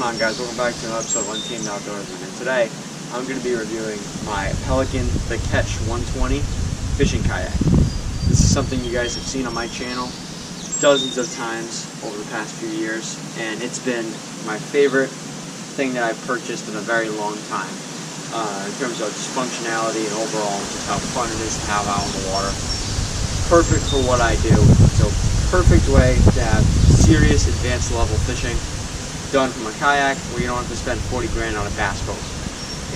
going on, guys? Welcome back to another episode of Untamed Outdoorsman. And today I'm going to be reviewing my Pelican The Catch 120 fishing kayak. This is something you guys have seen on my channel dozens of times over the past few years, and it's been my favorite thing that I've purchased in a very long time in terms of just functionality and overall just how fun it is to have out on the water. Perfect for what I do. So perfect way to have serious advanced level fishing done from a kayak where you don't have to spend 40 grand on a bass boat.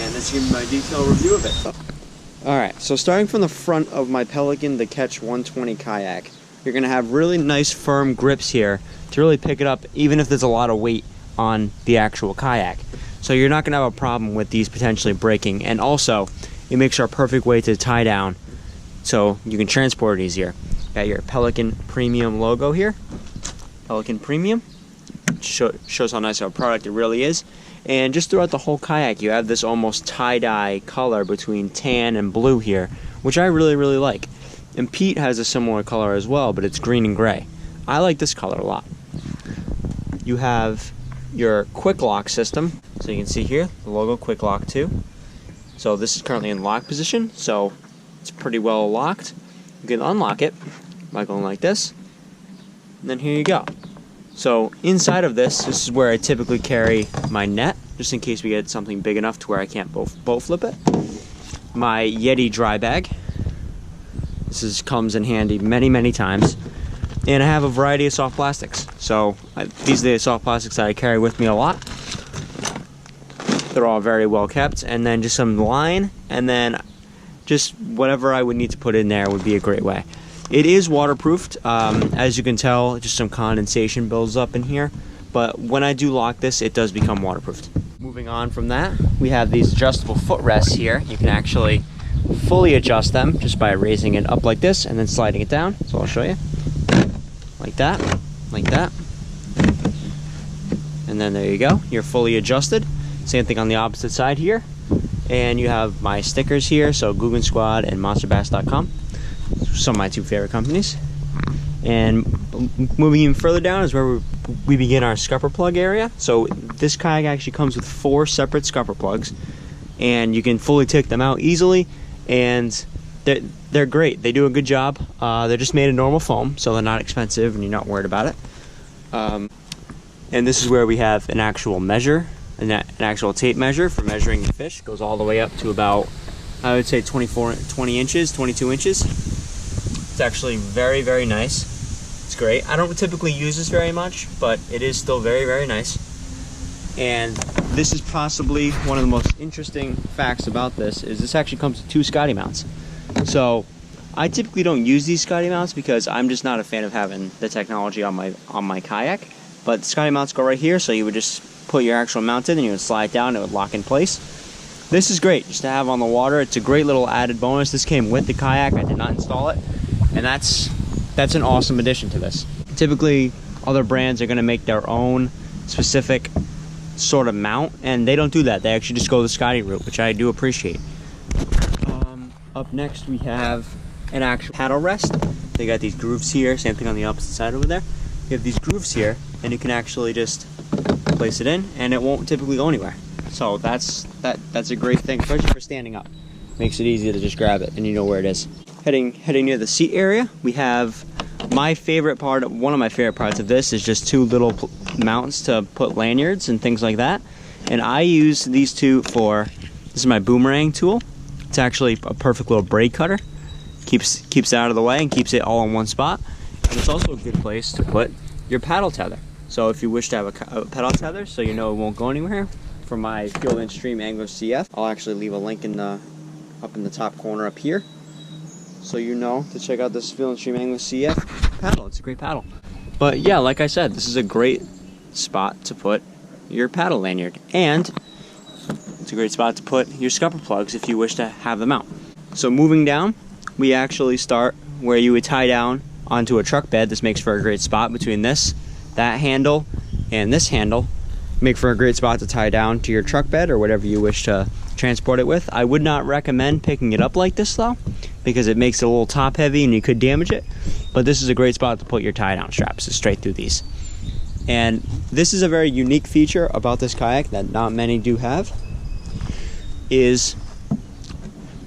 And let's give you my detailed review of it. Alright, so starting from the front of my Pelican The Catch 120 kayak, you're going to have really nice firm grips here to really pick it up even if there's a lot of weight on the actual kayak. So you're not going to have a problem with these potentially breaking, and also it makes a perfect way to tie down so you can transport it easier. Got your Pelican Premium logo here. Pelican Premium. Shows how nice of a product it really is. And just throughout the whole kayak you have this almost tie-dye color between tan and blue here, which I really like. And Pete has a similar color as well, but it's green and gray. I like this color a lot. You have your quick lock system. So you can see here the logo quick lock too. So this is currently in lock position, so it's pretty well locked. You can unlock it by going like this, and then here you go. So inside of this is where I typically carry my net, just in case we get something big enough to where I can't boat flip it. My Yeti dry bag. This comes in handy many times. And I have a variety of soft plastics. So these are the soft plastics that I carry with me a lot. They're all very well kept. And then just some line, and then just whatever I would need to put in there would be a great way. It is waterproofed. As you can tell, just some condensation builds up in here, but when I do lock this, it does become waterproofed. Moving on from that, we have these adjustable footrests here. You can actually fully adjust them just by raising it up like this and then sliding it down. So I'll show you. Like that, and then there you go. You're fully adjusted. Same thing on the opposite side here. And you have my stickers here, so Guggen Squad and MonsterBass.com. Some of my two favorite companies. And moving even further down is where we begin our scupper plug area. So this kayak actually comes with 4 separate scupper plugs, and you can fully take them out easily, and they're great. They do a good job. They're just made of normal foam, so they're not expensive and you're not worried about it. And this is where we have an actual measure, an actual tape measure for measuring the fish. It goes all the way up to about, I would say 20 inches, 22 inches. It's actually very nice. It's great. I don't typically use this very much, but it is still very nice. And this is possibly one of the most interesting facts about this, is this actually comes with 2 Scotty mounts. So I typically don't use these Scotty mounts because I'm just not a fan of having the technology on my kayak. But the Scotty mounts go right here, so you would just put your actual mount in and you would slide down and it would lock in place. This is great just to have on the water. It's a great little added bonus. This came with the kayak. I did not install it, and that's an awesome addition to this. Typically other brands are going to make their own specific sort of mount, and they don't do that. They actually just go the Scotty route, which I do appreciate. Up next we have an actual paddle rest. They got these grooves here, same thing on the opposite side over there. You have these grooves here, and you can actually just place it in and it won't typically go anywhere. So that's a great thing, especially for standing up. Makes it easy to just grab it and you know where it is. Heading near the seat area, we have my favorite part. One of my favorite parts of this is just 2 little mounts to put lanyards and things like that. And I use these 2 for, this is my boomerang tool. It's actually a perfect little braid cutter. Keeps it out of the way and keeps it all in one spot. And it's also a good place to put your paddle tether. So if you wish to have a pedal tether so you know it won't go anywhere, for my Field & Stream Angler CF, I'll actually leave a link up in the top corner up here, so you know to check out this Field & Stream Angler CF paddle. It's a great paddle. But yeah, like I said, this is a great spot to put your paddle lanyard, and it's a great spot to put your scupper plugs if you wish to have them out. So moving down, we actually start where you would tie down onto a truck bed. This makes for a great spot between that handle and this handle. Make for a great spot to tie down to your truck bed or whatever you wish to transport it with. I would not recommend picking it up like this though, because it makes it a little top heavy and you could damage it. But this is a great spot to put your tie down straps straight through these. And this is a very unique feature about this kayak that not many do have, is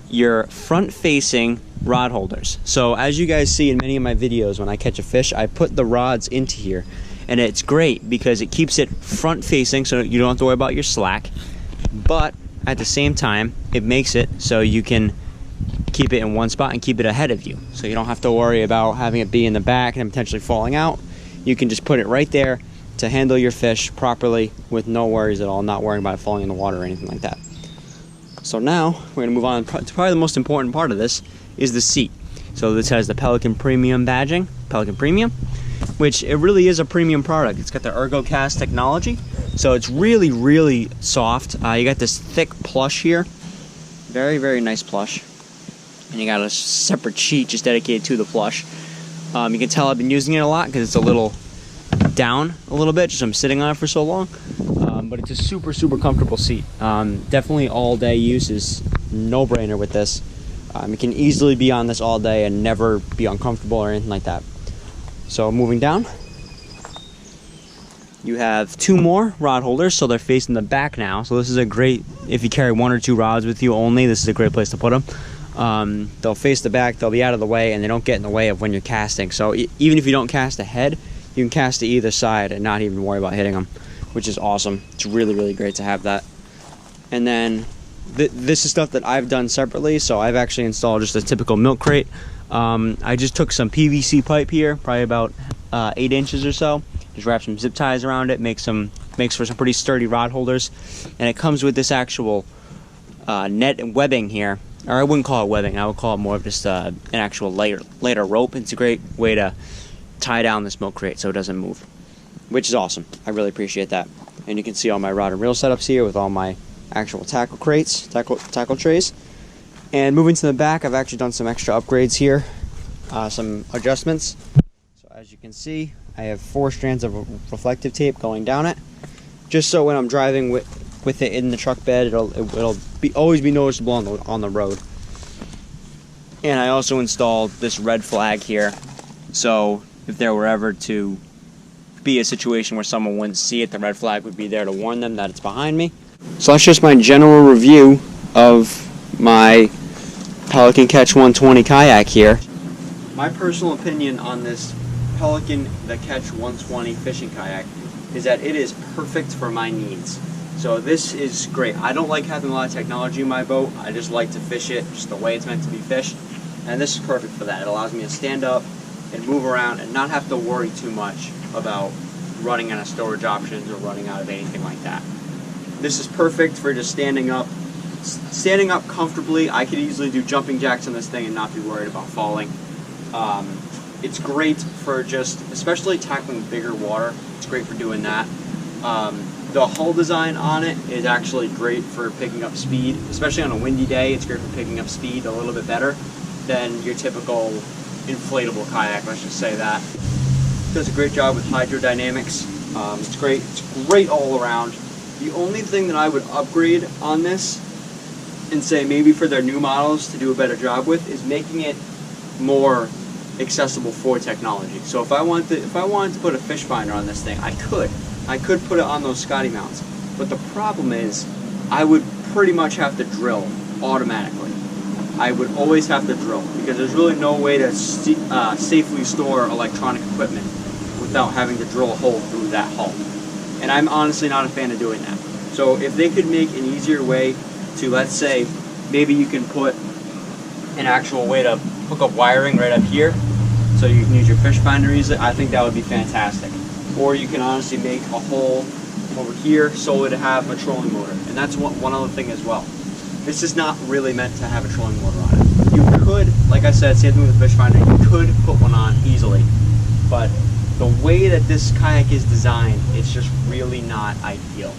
your front-facing rod holders. So as you guys see in many of my videos, when I catch a fish, I put the rods into here, and it's great because it keeps it front-facing, so you don't have to worry about your slack, but at the same time it makes it so you can keep it in one spot and keep it ahead of you, so you don't have to worry about having it be in the back and potentially falling out. You can just put it right there to handle your fish properly with no worries at all, not worrying about it falling in the water or anything like that. So now we're going to move on to probably the most important part of this, is the seat. So this has the Pelican Premium badging, Pelican Premium, which it really is a premium product. It's got the ErgoCast technology, so it's really, really soft. You got this thick plush here, very, very nice plush, and you got a separate sheet just dedicated to the plush. You can tell I've been using it a lot because it's a little down a little bit, just I'm sitting on it for so long, but it's a super, super comfortable seat. Definitely all day use is no-brainer with this. You can easily be on this all day and never be uncomfortable or anything like that. So moving down, you have two more rod holders, so they're facing the back now. So this is a great, if you carry one or two rods with you only, this is a great place to put them. They'll face the back, they'll be out of the way, and they don't get in the way of when you're casting. So even if you don't cast ahead, you can cast to either side and not even worry about hitting them, which is awesome. It's really, really great to have that. And then this is stuff that I've done separately, so I've actually installed just a typical milk crate. I just took some PVC pipe here, probably about 8 inches or so, just wrap some zip ties around it, makes for some pretty sturdy rod holders, and it comes with this actual net and webbing here, or I wouldn't call it webbing, I would call it more of just an actual layer rope. It's a great way to tie down this milk crate so it doesn't move, which is awesome. I really appreciate that. And you can see all my rod and reel setups here with all my actual tackle crates, tackle trays. And moving to the back, I've actually done some extra upgrades here, some adjustments. So as you can see, I have 4 strands of reflective tape going down it, just so when I'm driving with it in the truck bed, it'll always be noticeable on the road. And I also installed this red flag here, so if there were ever to be a situation where someone wouldn't see it, the red flag would be there to warn them that it's behind me. So that's just my general review of my Pelican Catch 120 kayak here. My personal opinion on this Pelican The Catch 120 fishing kayak is that it is perfect for my needs. So this is great. I don't like having a lot of technology in my boat. I just like to fish it just the way it's meant to be fished. And this is perfect for that. It allows me to stand up and move around and not have to worry too much about running out of storage options or running out of anything like that. This is perfect for just standing up comfortably. I could easily do jumping jacks on this thing and not be worried about falling. It's great for just, especially tackling bigger water. It's great for doing that. The hull design on it is actually great for picking up speed, especially on a windy day. It's great for picking up speed a little bit better than your typical inflatable kayak, let's just say that. It does a great job with hydrodynamics. It's great all around. The only thing that I would upgrade on this and say maybe for their new models to do a better job with is making it more accessible for technology. So if I wanted to put a fish finder on this thing, I could put it on those Scotty mounts. But the problem is I would pretty much have to drill automatically. I would always have to drill because there's really no way to safely store electronic equipment without having to drill a hole through that hull. And I'm honestly not a fan of doing that. So if they could make an easier way to, let's say, maybe you can put an actual way to hook up wiring right up here so you can use your fish finder easily, I think that would be fantastic. Or you can honestly make a hole over here solely to have a trolling motor. And that's one other thing as well. This is not really meant to have a trolling motor on it. You could, like I said, same thing with the fish finder, you could put one on easily. But the way that this kayak is designed, it's just really not ideal.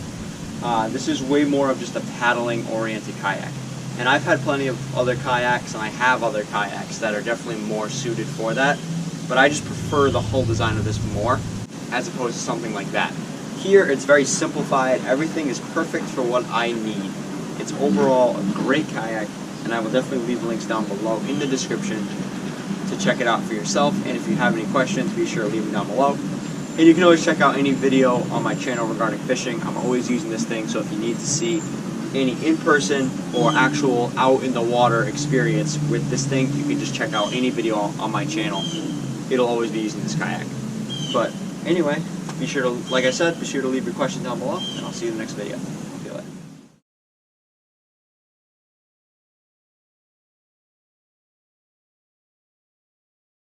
This is way more of just a paddling oriented kayak. And I've had plenty of other kayaks, and I have other kayaks that are definitely more suited for that. But I just prefer the whole design of this more, as opposed to something like that. Here, it's very simplified. Everything is perfect for what I need. It's overall a great kayak, and I will definitely leave links down below in the description to check it out for yourself. And if you have any questions, be sure to leave them down below. And you can always check out any video on my channel regarding fishing. I'm always using this thing, so if you need to see any in-person or actual out in the water experience with this thing, you can just check out any video on my channel. It'll always be using this kayak. But anyway, be sure to, like I said, be sure to leave your questions down below, and I'll see you in the next video.